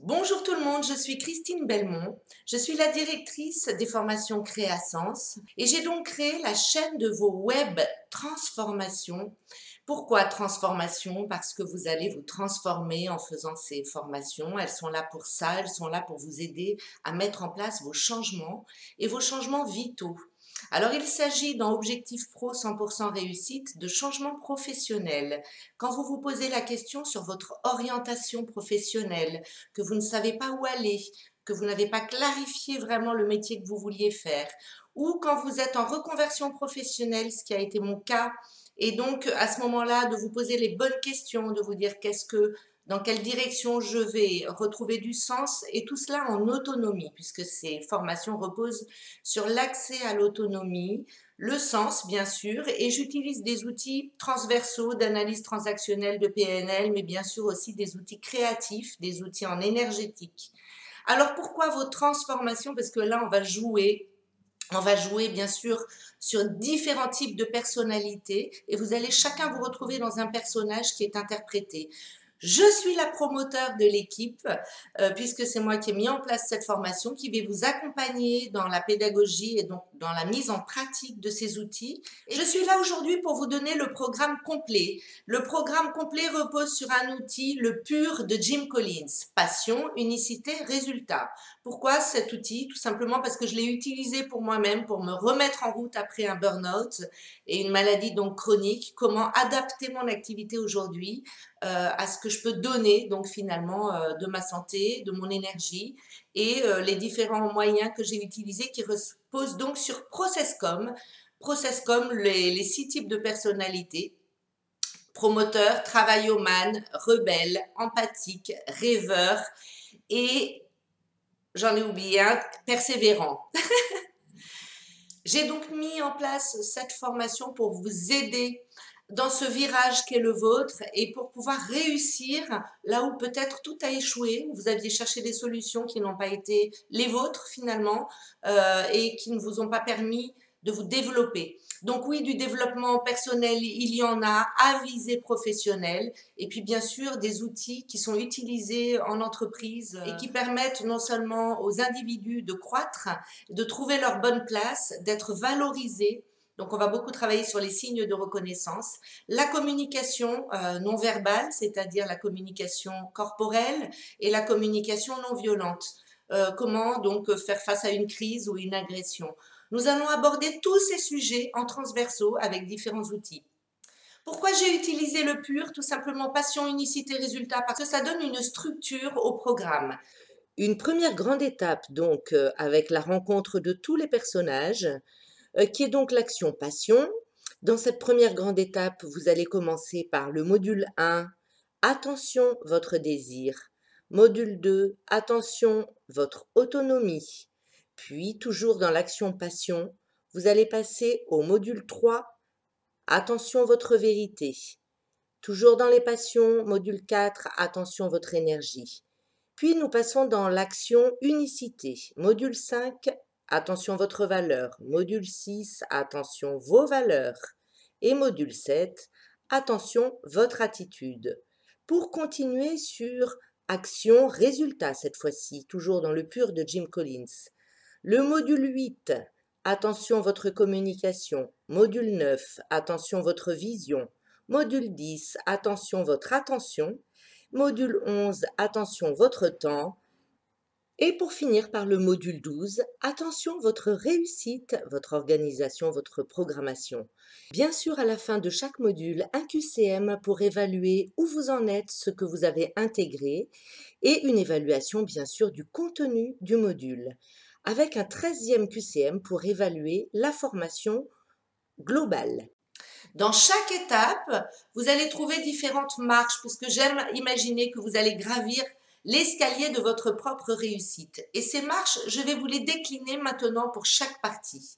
Bonjour tout le monde, je suis Christine Belmont, je suis la directrice des formations Créasens et j'ai donc créé la chaîne de vos web transformations. Pourquoi transformation? Parce que vous allez vous transformer en faisant ces formations. Elles sont là pour ça, elles sont là pour vous aider à mettre en place vos changements et vos changements vitaux. Alors, il s'agit dans Objectif Pro 100% réussite de changement professionnel. Quand vous vous posez la question sur votre orientation professionnelle, que vous ne savez pas où aller, que vous n'avez pas clarifié vraiment le métier que vous vouliez faire, ou quand vous êtes en reconversion professionnelle, ce qui a été mon cas, et donc à ce moment-là, de vous poser les bonnes questions, de vous dire dans quelle direction je vais retrouver du sens, et tout cela en autonomie, puisque ces formations reposent sur l'accès à l'autonomie, le sens bien sûr, et j'utilise des outils transversaux d'analyse transactionnelle de PNL, mais bien sûr aussi des outils créatifs, des outils en énergétique. Alors pourquoi vos transformations? Parce que là, on va jouer bien sûr sur différents types de personnalités et vous allez chacun vous retrouver dans un personnage qui est interprété. Je suis la promoteur de l'équipe, puisque c'est moi qui ai mis en place cette formation, qui vais vous accompagner dans la pédagogie et donc dans la mise en pratique de ces outils. Et je suis là aujourd'hui pour vous donner le programme complet. Le programme complet repose sur un outil, le PUR de Jim Collins, passion, unicité, résultat. Pourquoi cet outil? Tout simplement parce que je l'ai utilisé pour moi-même, pour me remettre en route après un burn-out et une maladie donc chronique. Comment adapter mon activité aujourd'hui à ce que je peux donner donc finalement de ma santé, de mon énergie et les différents moyens que j'ai utilisés qui reposent donc sur ProcessCom. ProcessCom, les 6 types de personnalités: promoteur, travaillomane, rebelle, empathique, rêveur et j'en ai oublié un, persévérant. J'ai donc mis en place cette formation pour vous aider dans ce virage qu'est le vôtre et pour pouvoir réussir là où peut-être tout a échoué, vous aviez cherché des solutions qui n'ont pas été les vôtres finalement et qui ne vous ont pas permis de vous développer. Donc oui, du développement personnel, il y en a à visée professionnelle et puis bien sûr des outils qui sont utilisés en entreprise et qui permettent non seulement aux individus de croître, de trouver leur bonne place, d'être valorisés. Donc, on va beaucoup travailler sur les signes de reconnaissance, la communication non verbale, c'est-à-dire la communication corporelle et la communication non violente. Comment donc faire face à une crise ou une agression. Nous allons aborder tous ces sujets en transversaux avec différents outils. Pourquoi j'ai utilisé le PUR? Tout simplement passion, unicité, résultat, parce que ça donne une structure au programme. Une première grande étape donc avec la rencontre de tous les personnages, qui est donc l'action passion. Dans cette première grande étape, vous allez commencer par le module 1, attention votre désir. Module 2, attention votre autonomie. Puis toujours dans l'action passion, vous allez passer au module 3, attention votre vérité. Toujours dans les passions, module 4, attention votre énergie. Puis nous passons dans l'action unicité. Module 5, attention votre valeur. Module 6, attention vos valeurs. Et module 7, attention votre attitude. Pour continuer sur action résultat cette fois-ci, toujours dans le pur de Jim Collins. Le module 8, attention votre communication. Module 9, attention votre vision. Module 10, attention votre attention. Module 11, attention votre temps. Et pour finir par le module 12, attention votre réussite, votre organisation, votre programmation. Bien sûr, à la fin de chaque module, un QCM pour évaluer où vous en êtes, ce que vous avez intégré, et une évaluation bien sûr du contenu du module, avec un 13e QCM pour évaluer la formation globale. Dans chaque étape, vous allez trouver différentes marches, puisque j'aime imaginer que vous allez gravir l'escalier de votre propre réussite. Et ces marches, je vais vous les décliner maintenant pour chaque partie.